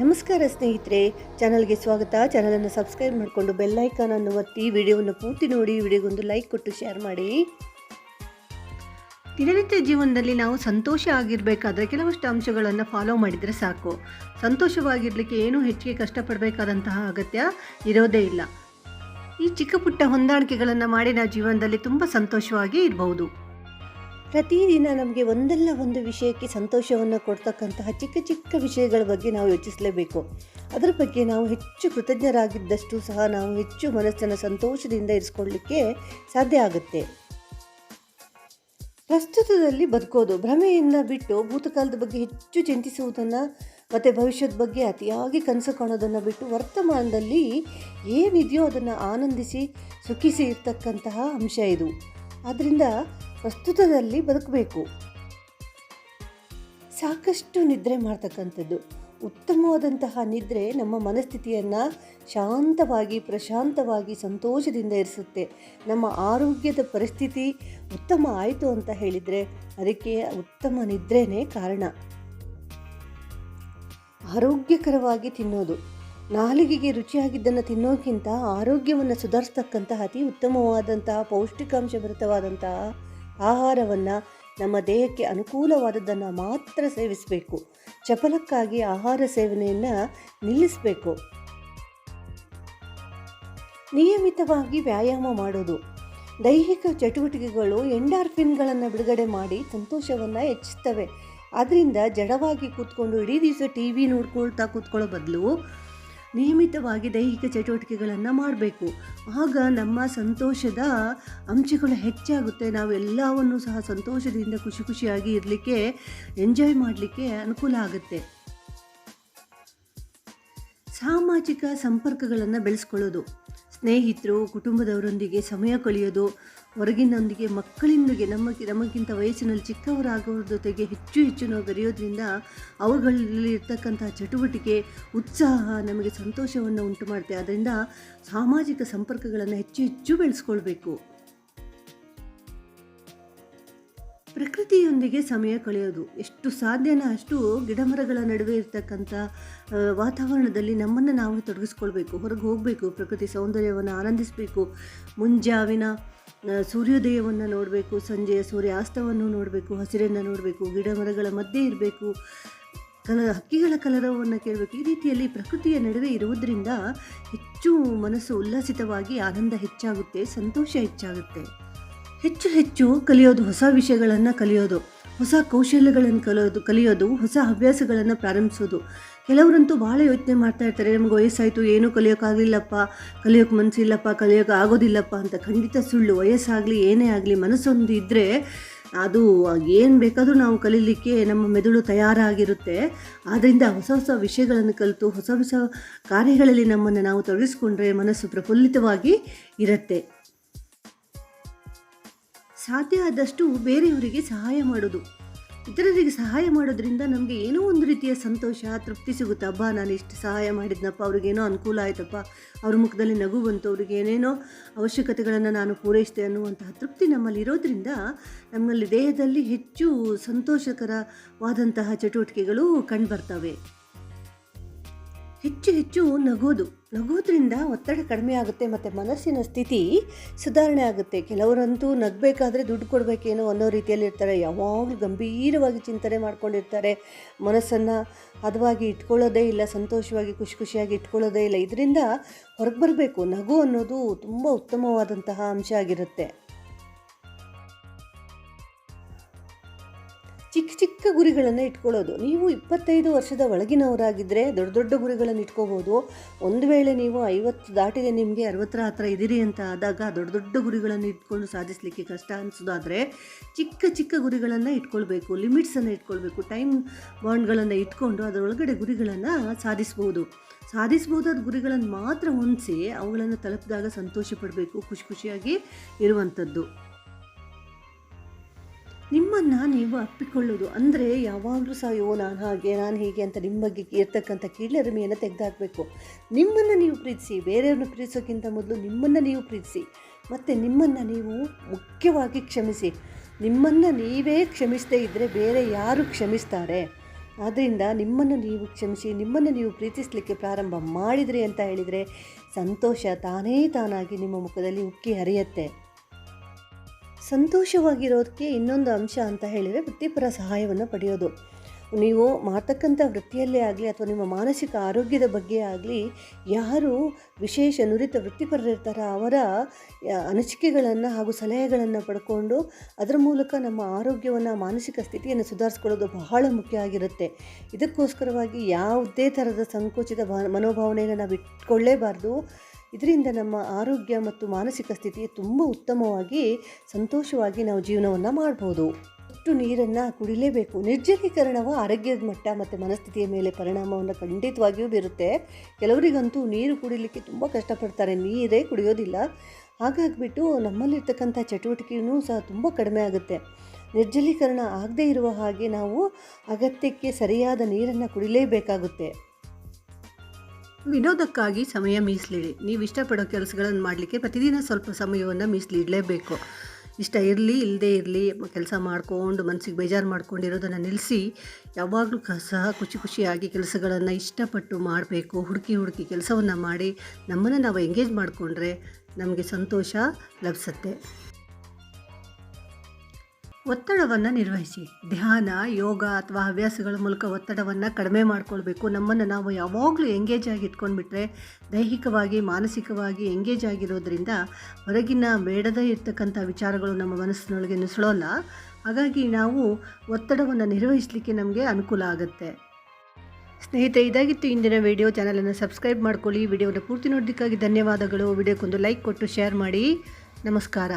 ನಮಸ್ಕಾರ ಸ್ನೇಹಿತರೆ, ಚಾನಲ್ಗೆ ಸ್ವಾಗತ. ಚಾನಲನ್ನು ಸಬ್ಸ್ಕ್ರೈಬ್ ಮಾಡಿಕೊಂಡು ಬೆಲ್ ಐಕಾನ್ ಅನ್ನು ಒತ್ತಿ ವಿಡಿಯೋವನ್ನು ಪೂರ್ತಿ ನೋಡಿ. ವಿಡಿಯೋಗೊಂದು ಲೈಕ್ ಕೊಟ್ಟು ಶೇರ್ ಮಾಡಿ. ದಿನನಿತ್ಯ ಜೀವನದಲ್ಲಿ ನಾವು ಸಂತೋಷ ಆಗಿರಬೇಕಾದ್ರೆ ಕೆಲವಷ್ಟು ಅಂಶಗಳನ್ನು ಫಾಲೋ ಮಾಡಿದರೆ ಸಾಕು. ಸಂತೋಷವಾಗಿರಲಿಕ್ಕೆ ಏನೂ ಹೆಚ್ಚಿಗೆ ಕಷ್ಟಪಡಬೇಕಾದಂತಹ ಅಗತ್ಯ ಇರೋದೇ ಇಲ್ಲ. ಈ ಚಿಕ್ಕ ಪುಟ್ಟ ಹೊಂದಾಣಿಕೆಗಳನ್ನು ಮಾಡಿ ನಾವು ಜೀವನದಲ್ಲಿ ತುಂಬ ಸಂತೋಷವಾಗಿ ಇರಬಹುದು. ಪ್ರತಿದಿನ ನಮಗೆ ಒಂದಲ್ಲ ಒಂದು ವಿಷಯಕ್ಕೆ ಸಂತೋಷವನ್ನು ಕೊಡ್ತಕ್ಕಂತಹ ಚಿಕ್ಕ ಚಿಕ್ಕ ವಿಷಯಗಳ ಬಗ್ಗೆ ನಾವು ಯೋಚಿಸಲೇಬೇಕು. ಅದರ ಬಗ್ಗೆ ನಾವು ಹೆಚ್ಚು ಕೃತಜ್ಞರಾಗಿದ್ದಷ್ಟು ಸಹ ನಾವು ಹೆಚ್ಚು ಮನಸ್ಸನ್ನು ಸಂತೋಷದಿಂದ ಇರಿಸ್ಕೊಳ್ಳಿಕ್ಕೆ ಸಾಧ್ಯ ಆಗುತ್ತೆ. ಪ್ರಸ್ತುತದಲ್ಲಿ ಬದುಕೋದು, ಭ್ರಮೆಯನ್ನು ಬಿಟ್ಟು ಭೂತಕಾಲದ ಬಗ್ಗೆ ಹೆಚ್ಚು ಚಿಂತಿಸುವುದನ್ನು ಮತ್ತು ಭವಿಷ್ಯದ ಬಗ್ಗೆ ಅತಿಯಾಗಿ ಕನಸು ಕಾಣೋದನ್ನು ಬಿಟ್ಟು ವರ್ತಮಾನದಲ್ಲಿ ಏನಿದೆಯೋ ಅದನ್ನು ಆನಂದಿಸಿ ಸುಖಿಸಿ ಇರ್ತಕ್ಕಂತಹ ಅಂಶ ಇದು. ಆದ್ದರಿಂದ ಪ್ರಸ್ತುತದಲ್ಲಿ ಬದುಕಬೇಕು. ಸಾಕಷ್ಟು ನಿದ್ರೆ ಮಾಡ್ತಕ್ಕಂಥದ್ದು, ಉತ್ತಮವಾದಂತಹ ನಿದ್ರೆ ನಮ್ಮ ಮನಸ್ಥಿತಿಯನ್ನು ಶಾಂತವಾಗಿ ಪ್ರಶಾಂತವಾಗಿ ಸಂತೋಷದಿಂದ ಇರಿಸುತ್ತೆ. ನಮ್ಮ ಆರೋಗ್ಯದ ಪರಿಸ್ಥಿತಿ ಉತ್ತಮ ಆಯಿತು ಅಂತ ಹೇಳಿದರೆ ಅದಕ್ಕೆ ಉತ್ತಮ ನಿದ್ರೆನೇ ಕಾರಣ. ಆರೋಗ್ಯಕರವಾಗಿ ತಿನ್ನೋದು, ನಾಲಿಗೆಗೆ ರುಚಿಯಾಗಿದ್ದನ್ನು ತಿನ್ನೋಕ್ಕಿಂತ ಆರೋಗ್ಯವನ್ನು ಸುಧಾರಿಸ್ತಕ್ಕಂತಹ ಅತಿ ಉತ್ತಮವಾದಂತಹ ಪೌಷ್ಟಿಕಾಂಶ ಭರಿತವಾದಂತಹ ಆಹಾರವನ್ನು ನಮ್ಮ ದೇಹಕ್ಕೆ ಅನುಕೂಲವಾದದ್ದನ್ನು ಮಾತ್ರ ಸೇವಿಸಬೇಕು. ಚಪಲಕ್ಕಾಗಿ ಆಹಾರ ಸೇವನೆಯನ್ನು ನಿಲ್ಲಿಸಬೇಕು. ನಿಯಮಿತವಾಗಿ ವ್ಯಾಯಾಮ ಮಾಡೋದು, ದೈಹಿಕ ಚಟುವಟಿಕೆಗಳು ಎಂಡಾರ್ಫಿನ್ಗಳನ್ನು ಬಿಡುಗಡೆ ಮಾಡಿ ಸಂತೋಷವನ್ನು ಹೆಚ್ಚಿಸ್ತವೆ. ಆದ್ದರಿಂದ ಜಡವಾಗಿ ಕೂತ್ಕೊಂಡು ಇಡೀ ದಿವಸ ಟಿ ವಿ ನೋಡ್ಕೊಳ್ತಾ ಕೂತ್ಕೊಳ್ಳೋ ಬದಲು ನಿಯಮಿತವಾಗಿ ದೈಹಿಕ ಚಟುವಟಿಕೆಗಳನ್ನು ಮಾಡಬೇಕು. ಆಗ ನಮ್ಮ ಸಂತೋಷದ ಅಂಶಗಳು ಹೆಚ್ಚಾಗುತ್ತೆ. ನಾವು ಎಲ್ಲವನ್ನೂ ಸಹ ಸಂತೋಷದಿಂದ ಖುಷಿಯಾಗಿ ಇರಲಿಕ್ಕೆ, ಎಂಜಾಯ್ ಮಾಡಲಿಕ್ಕೆ ಅನುಕೂಲ ಆಗುತ್ತೆ. ಸಾಮಾಜಿಕ ಸಂಪರ್ಕಗಳನ್ನು ಬೆಳೆಸ್ಕೊಳ್ಳೋದು, ಸ್ನೇಹಿತರು ಕುಟುಂಬದವರೊಂದಿಗೆ ಸಮಯ ಕಳೆಯೋದು, ಹೊರಗಿನೊಂದಿಗೆ ಮಕ್ಕಳಿಂದಿಗೆ ನಮಗಿಂತ ವಯಸ್ಸಿನಲ್ಲಿ ಚಿಕ್ಕವರಾಗೋರ ಜೊತೆಗೆ ಹೆಚ್ಚು ನಾವು ಬೆರೆಯೋದ್ರಿಂದ ಅವುಗಳಲ್ಲಿ ಇರ್ತಕ್ಕಂಥ ಚಟುವಟಿಕೆ ಉತ್ಸಾಹ ನಮಗೆ ಸಂತೋಷವನ್ನು ಉಂಟು ಮಾಡುತ್ತೆ. ಅದರಿಂದ ಸಾಮಾಜಿಕ ಸಂಪರ್ಕಗಳನ್ನು ಹೆಚ್ಚು ಬೆಳೆಸ್ಕೊಳ್ಬೇಕು. ಪ್ರಕೃತಿಯೊಂದಿಗೆ ಸಮಯ ಕಳೆಯೋದು, ಎಷ್ಟು ಸಾಧ್ಯನೋ ಅಷ್ಟು ಗಿಡಮರಗಳ ನಡುವೆ ಇರ್ತಕ್ಕಂಥ ವಾತಾವರಣದಲ್ಲಿ ನಮ್ಮನ್ನು ನಾವು ತೊಡಗಿಸ್ಕೊಳ್ಬೇಕು. ಹೊರಗೆ ಹೋಗಬೇಕು, ಪ್ರಕೃತಿ ಸೌಂದರ್ಯವನ್ನು ಆನಂದಿಸಬೇಕು. ಮುಂಜಾವಿನ ಸೂರ್ಯೋದಯವನ್ನು ನೋಡಬೇಕು, ಸಂಜೆಯ ಸೂರ್ಯಾಸ್ತವನ್ನು ನೋಡಬೇಕು, ಹಸಿರನ್ನು ನೋಡಬೇಕು, ಗಿಡ ಮರಗಳ ಮಧ್ಯೆ ಇರಬೇಕು, ಹಕ್ಕಿಗಳ ಕಲರವವನ್ನು ಕೇಳಬೇಕು. ಈ ರೀತಿಯಲ್ಲಿ ಪ್ರಕೃತಿಯ ನಡುವೆ ಇರುವುದರಿಂದ ಹೆಚ್ಚು ಮನಸ್ಸು ಉಲ್ಲಾಸಿತವಾಗಿ ಆನಂದ ಹೆಚ್ಚಾಗುತ್ತೆ, ಸಂತೋಷ ಹೆಚ್ಚಾಗುತ್ತೆ. ಹೆಚ್ಚು ಕಲಿಯೋದು, ಹೊಸ ವಿಷಯಗಳನ್ನು ಕಲಿಯೋದು, ಹೊಸ ಕೌಶಲ್ಯಗಳನ್ನು ಕಲಿಯೋದು, ಹೊಸ ಹವ್ಯಾಸಗಳನ್ನು ಪ್ರಾರಂಭಿಸೋದು. ಕೆಲವರಂತೂ ಭಾಳ ಯೋಚನೆ ಮಾಡ್ತಾ ಇರ್ತಾರೆ, ನಮಗೆ ವಯಸ್ಸಾಯಿತು, ಏನೂ ಕಲಿಯೋಕ್ಕಾಗಲಿಲ್ಲಪ್ಪ, ಕಲಿಯೋಕ್ಕೆ ಮನಸ್ಸಿಲ್ಲಪ್ಪ, ಕಲಿಯೋಕ್ಕೆ ಆಗೋದಿಲ್ಲಪ್ಪ ಅಂತ. ಖಂಡಿತ ಸುಳ್ಳು. ವಯಸ್ಸಾಗಲಿ ಏನೇ ಆಗಲಿ, ಮನಸ್ಸೊಂದು ಇದ್ದರೆ ಅದು ಏನು ಬೇಕಾದರೂ ನಾವು ಕಲೀಲಿಕ್ಕೆ ನಮ್ಮ ಮೆದುಳು ತಯಾರಾಗಿರುತ್ತೆ. ಆದ್ದರಿಂದ ಹೊಸ ವಿಷಯಗಳನ್ನು ಕಲಿತು ಹೊಸ ಕಾರ್ಯಗಳಲ್ಲಿ ನಮ್ಮನ್ನು ನಾವು ತೊಡಗಿಸ್ಕೊಂಡ್ರೆ ಮನಸ್ಸು ಪ್ರಫುಲ್ಲಿತವಾಗಿ ಇರುತ್ತೆ. ಸಾಧ್ಯ ಆದಷ್ಟು ಬೇರೆಯವರಿಗೆ ಸಹಾಯ ಮಾಡೋದು, ಇತರರಿಗೆ ಸಹಾಯ ಮಾಡೋದ್ರಿಂದ ನಮಗೆ ಏನೋ ಒಂದು ರೀತಿಯ ಸಂತೋಷ, ತೃಪ್ತಿ ಸಿಗುತ್ತೆ. ಹಬ್ಬ, ನಾನು ಇಷ್ಟು ಸಹಾಯ ಮಾಡಿದ್ನಪ್ಪ, ಅವ್ರಿಗೇನೋ ಅನುಕೂಲ ಆಯ್ತಪ್ಪ, ಅವ್ರ ಮುಖದಲ್ಲಿ ನಗು ಬಂತು, ಅವ್ರಿಗೆ ಏನೇನೋ ಅವಶ್ಯಕತೆಗಳನ್ನು ನಾನು ಪೂರೈಸಿದೆ ಅನ್ನುವಂತಹ ತೃಪ್ತಿ ನಮ್ಮಲ್ಲಿ ಇರೋದ್ರಿಂದ ನಮ್ಮಲ್ಲಿ ದೇಹದಲ್ಲಿ ಹೆಚ್ಚು ಸಂತೋಷಕರವಾದಂತಹ ಚಟುವಟಿಕೆಗಳು ಕಂಡುಬರ್ತವೆ. ಹೆಚ್ಚು ನಗೋದ್ರಿಂದ ಒತ್ತಡ ಕಡಿಮೆ ಆಗುತ್ತೆ ಮತ್ತು ಮನಸ್ಸಿನ ಸ್ಥಿತಿ ಸುಧಾರಣೆ ಆಗುತ್ತೆ. ಕೆಲವರಂತೂ ನಗಬೇಕಾದ್ರೆ ದುಡ್ಡು ಕೊಡಬೇಕೇನೋ ಅನ್ನೋ ರೀತಿಯಲ್ಲಿ ಇರ್ತಾರೆ. ಯಾವಾಗಲೂ ಗಂಭೀರವಾಗಿ ಚಿಂತನೆ ಮಾಡ್ಕೊಂಡಿರ್ತಾರೆ. ಮನಸ್ಸನ್ನು ಹದವಾಗಿ ಇಟ್ಕೊಳ್ಳೋದೇ ಇಲ್ಲ, ಸಂತೋಷವಾಗಿ ಖುಷಿಯಾಗಿ ಇಟ್ಕೊಳ್ಳೋದೇ ಇಲ್ಲ. ಇದರಿಂದ ಹೊರಗೆ ಬರಬೇಕು. ನಗು ಅನ್ನೋದು ತುಂಬ ಉತ್ತಮವಾದಂತಹ ಅಂಶ ಆಗಿರುತ್ತೆ. ಚಿಕ್ಕ ಗುರಿಗಳನ್ನು ಇಟ್ಕೊಳ್ಳೋದು, ನೀವು 25 ವರ್ಷದ ಒಳಗಿನವರಾಗಿದ್ದರೆ ದೊಡ್ಡ ಗುರಿಗಳನ್ನು ಇಟ್ಕೋಬೋದು. ಒಂದು ವೇಳೆ ನೀವು 50 ದಾಟಿದೆ, ನಿಮಗೆ 60ರ ಹತ್ರ ಇದ್ದೀರಿ ಅಂತ ಆದಾಗ ದೊಡ್ಡ ಗುರಿಗಳನ್ನು ಇಟ್ಕೊಂಡು ಸಾಧಿಸಲಿಕ್ಕೆ ಕಷ್ಟ ಅನಿಸೋದಾದರೆ ಚಿಕ್ಕ ಗುರಿಗಳನ್ನು ಇಟ್ಕೊಳ್ಬೇಕು, ಲಿಮಿಟ್ಸನ್ನು ಇಟ್ಕೊಳ್ಬೇಕು, ಟೈಮ್ ಬಾಂಡ್ಗಳನ್ನು ಇಟ್ಕೊಂಡು ಅದರೊಳಗಡೆ ಗುರಿಗಳನ್ನು ಸಾಧಿಸ್ಬೋದಾದ ಗುರಿಗಳನ್ನು ಮಾತ್ರ ಹೊಂದಿಸಿ ಅವುಗಳನ್ನು ತಲುಪಿದಾಗ ಸಂತೋಷ ಪಡಬೇಕು, ಖುಷಿಯಾಗಿ ಇರುವಂಥದ್ದು. ನಿಮ್ಮನ್ನು ನೀವು ಅಪ್ಪಿಕೊಳ್ಳೋದು ಅಂದರೆ ಯಾವಾಗಲೂ ಸಹ ನಾನು ಹೀಗೆ ಅಂತ ನಿಮ್ಮ ಬಗ್ಗೆ ಇರ್ತಕ್ಕಂಥ ಕೀಳರಿಮೆಯನ್ನು ತೆಗೆದುಹಾಕಬೇಕು. ನಿಮ್ಮನ್ನು ನೀವು ಪ್ರೀತಿಸಿ, ಬೇರೆಯವ್ರನ್ನ ಪ್ರೀತಿಸೋಕ್ಕಿಂತ ಮೊದಲು ನಿಮ್ಮನ್ನು ನೀವು ಪ್ರೀತಿಸಿ, ಮತ್ತು ನಿಮ್ಮನ್ನು ನೀವು ಮುಖ್ಯವಾಗಿ ಕ್ಷಮಿಸಿ. ನಿಮ್ಮನ್ನು ನೀವೇ ಕ್ಷಮಿಸದೇ ಇದ್ದರೆ ಬೇರೆ ಯಾರು ಕ್ಷಮಿಸ್ತಾರೆ? ಆದ್ದರಿಂದ ನಿಮ್ಮನ್ನು ನೀವು ಕ್ಷಮಿಸಿ, ನಿಮ್ಮನ್ನು ನೀವು ಪ್ರೀತಿಸಲಿಕ್ಕೆ ಪ್ರಾರಂಭ ಮಾಡಿದ್ರಿ ಅಂತ ಹೇಳಿದರೆ ಸಂತೋಷ ತಾನೇ ತಾನಾಗಿ ನಿಮ್ಮ ಮುಖದಲ್ಲಿ ಉಕ್ಕಿ ಹರಿಯುತ್ತೆ. ಸಂತೋಷವಾಗಿರೋದಕ್ಕೆ ಇನ್ನೊಂದು ಅಂಶ ಅಂತ ಹೇಳಿದರೆ ವೃತ್ತಿಪರ ಸಹಾಯವನ್ನು ಪಡೆಯೋದು. ನೀವು ಮಾಡ್ತಕ್ಕಂಥ ವೃತ್ತಿಯಲ್ಲೇ ಆಗಲಿ ಅಥವಾ ನಿಮ್ಮ ಮಾನಸಿಕ ಆರೋಗ್ಯದ ಬಗ್ಗೆ ಆಗಲಿ ಯಾರು ವಿಶೇಷ ನುರಿತ ವೃತ್ತಿಪರರಿರ್ತಾರೋ ಅವರ ಅನಿಸಿಕೆಗಳನ್ನು ಹಾಗೂ ಸಲಹೆಗಳನ್ನು ಪಡ್ಕೊಂಡು ಅದರ ಮೂಲಕ ನಮ್ಮ ಆರೋಗ್ಯವನ್ನು ಮಾನಸಿಕ ಸ್ಥಿತಿಯನ್ನು ಸುಧಾರಿಸ್ಕೊಳ್ಳೋದು ಬಹಳ ಮುಖ್ಯ ಆಗಿರುತ್ತೆ. ಇದಕ್ಕೋಸ್ಕರವಾಗಿ ಯಾವುದೇ ಥರದ ಸಂಕೋಚಿತ ಮನೋಭಾವನೆಯನ್ನು ನಾವು ಇಟ್ಕೊಳ್ಳೇಬಾರ್ದು. ಇದರಿಂದ ನಮ್ಮ ಆರೋಗ್ಯ ಮತ್ತು ಮಾನಸಿಕ ಸ್ಥಿತಿ ತುಂಬ ಉತ್ತಮವಾಗಿ ಸಂತೋಷವಾಗಿ ನಾವು ಜೀವನವನ್ನು ಮಾಡ್ಬೋದು. ಅಷ್ಟು ನೀರನ್ನು ಕುಡಿಲೇಬೇಕು. ನಿರ್ಜಲೀಕರಣವು ಆರೋಗ್ಯದ ಮಟ್ಟ ಮತ್ತು ಮನಸ್ಥಿತಿಯ ಮೇಲೆ ಪರಿಣಾಮವನ್ನು ಖಂಡಿತವಾಗಿಯೂ ಬೀರುತ್ತೆ. ಕೆಲವರಿಗಂತೂ ನೀರು ಕುಡಿಲಿಕ್ಕೆ ತುಂಬ ಕಷ್ಟಪಡ್ತಾರೆ, ನೀರೇ ಕುಡಿಯೋದಿಲ್ಲ. ಹಾಗಾಗಿಬಿಟ್ಟು ನಮ್ಮಲ್ಲಿರ್ತಕ್ಕಂಥ ಚಟುವಟಿಕೆಯೂ ಸಹ ತುಂಬ ಕಡಿಮೆ ಆಗುತ್ತೆ. ನಿರ್ಜಲೀಕರಣ ಆಗದೇ ಇರುವ ಹಾಗೆ ನಾವು ಅಗತ್ಯಕ್ಕೆ ಸರಿಯಾದ ನೀರನ್ನು ಕುಡಿಲೇಬೇಕಾಗುತ್ತೆ. ವಿನೋದಕ್ಕಾಗಿ ಸಮಯ ಮೀಸಲಿಡಿ. ನೀವು ಇಷ್ಟಪಡೋ ಕೆಲಸಗಳನ್ನು ಮಾಡಲಿಕ್ಕೆ ಪ್ರತಿದಿನ ಸ್ವಲ್ಪ ಸಮಯವನ್ನು ಮೀಸಲಿಡಲೇಬೇಕು. ಇಷ್ಟ ಇರಲಿ ಇಲ್ಲದೇ ಇರಲಿ ಕೆಲಸ ಮಾಡಿಕೊಂಡು ಮನಸ್ಸಿಗೆ ಬೇಜಾರು ಮಾಡ್ಕೊಂಡಿರೋದನ್ನು ನಿಲ್ಲಿಸಿ ಯಾವಾಗಲೂ ಸಹ ಖುಷಿಯಾಗಿ ಕೆಲಸಗಳನ್ನು ಇಷ್ಟಪಟ್ಟು ಮಾಡಬೇಕು. ಹುಡುಕಿ ಕೆಲಸವನ್ನು ಮಾಡಿ ನಮ್ಮನ್ನು ನಾವು ಎಂಗೇಜ್ ಮಾಡಿಕೊಂಡ್ರೆ ನಮಗೆ ಸಂತೋಷ ಲಭಿಸುತ್ತೆ. ಒತ್ತಡವನ್ನು ನಿರ್ವಹಿಸಿ. ಧ್ಯಾನ, ಯೋಗ ಅಥವಾ ಹವ್ಯಾಸಗಳ ಮೂಲಕ ಒತ್ತಡವನ್ನು ಕಡಿಮೆ ಮಾಡಿಕೊಳ್ಬೇಕು. ನಮ್ಮನ್ನು ನಾವು ಯಾವಾಗಲೂ ಎಂಗೇಜ್ ಆಗಿ ಇಟ್ಕೊಂಡ್ಬಿಟ್ರೆ ದೈಹಿಕವಾಗಿ ಮಾನಸಿಕವಾಗಿ ಎಂಗೇಜ್ ಆಗಿರೋದ್ರಿಂದ ಹೊರಗಿನ ಬೇಡದೇ ಇರ್ತಕ್ಕಂಥ ವಿಚಾರಗಳು ನಮ್ಮ ಮನಸ್ಸಿನೊಳಗೆ ನುಸುಳೋಲ್ಲ. ಹಾಗಾಗಿ ನಾವು ಒತ್ತಡವನ್ನು ನಿರ್ವಹಿಸಲಿಕ್ಕೆ ನಮಗೆ ಅನುಕೂಲ ಆಗುತ್ತೆ. ಸ್ನೇಹಿತರೆ, ಇದಾಗಿತ್ತು ಇಂದಿನ ವಿಡಿಯೋ. ಚಾನಲನ್ನು ಸಬ್ಸ್ಕ್ರೈಬ್ ಮಾಡ್ಕೊಳ್ಳಿ. ವಿಡಿಯೋನ ಪೂರ್ತಿ ನೋಡೋದಕ್ಕಾಗಿ ಧನ್ಯವಾದಗಳು. ವಿಡಿಯೋಕ್ಕೊಂದು ಲೈಕ್ ಕೊಟ್ಟು ಶೇರ್ ಮಾಡಿ. ನಮಸ್ಕಾರ.